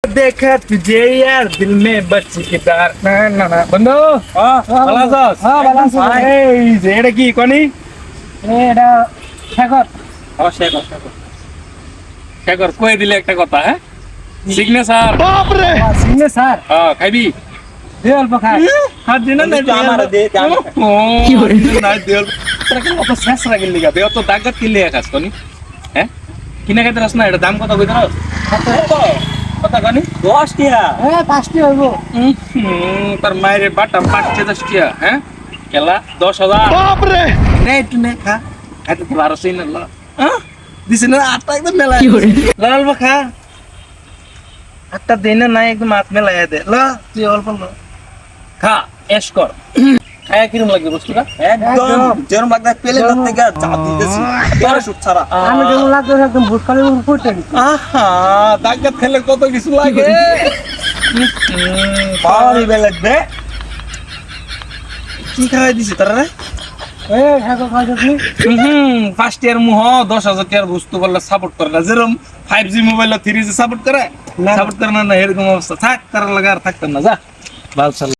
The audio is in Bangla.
देखा तुझे यार दिल में बस गिटार ना ना ना বন্ধু ভালো আছস হ্যাঁ ভালো আছি এই যে এটা কি কোনি এটা শেখর শেখর কই দিলে একটা কথা হ্যাঁ সিগনেচার বাপ রে সিনে স্যার খাইবি দে অল্প খাই হাত দিনা না আমার দে কি হরে না দেল তোরা কেন অত শেষ রাগিল লিগা বে অত দাগত কি লিয়া খাস কোনি হ্যাঁ কিনা খাইতে রাস না এটা দাম কত কইতার কথা কোনি 10 টিয়া হ্যাঁ 5টি হইব তার মায়ের বাটা পাটছে 10 টিয়া হ্যাঁ কেলা 10,000 বাপ রে নে একটু নে খা এত তো আর সই না ল হ্যাঁ দিছ না আটা একদম মেলা কি হরে লাল বা খা আটা দেনা না একদম হাত মেলায়া দে ল তুই অল্প ল খা এশ কর খায়া কিরম লাগে বস্তুটা একদম যেরম লাগা পেলে না থেকে চাপ দিতেছি তোরা শুট ছাড়া আমি যেমন লাগতো একদম ভুটকালি ফুটে আহা দাগত খেলে কত কিছু লাগে পাওয়ারই বেলে দে কি খাওয়াই দিছে তারা রে এ শেখর খাইছনি ফার্স্ট ইয়ার মুহ 10,000 টাকার বস্তু বললে সাপোর্ট করে না যেরকম 5G মোবাইল 3G সাপোর্ট করে না এরকম অবস্থা থাক তার লাগা আর থাকতাম না যা ভালো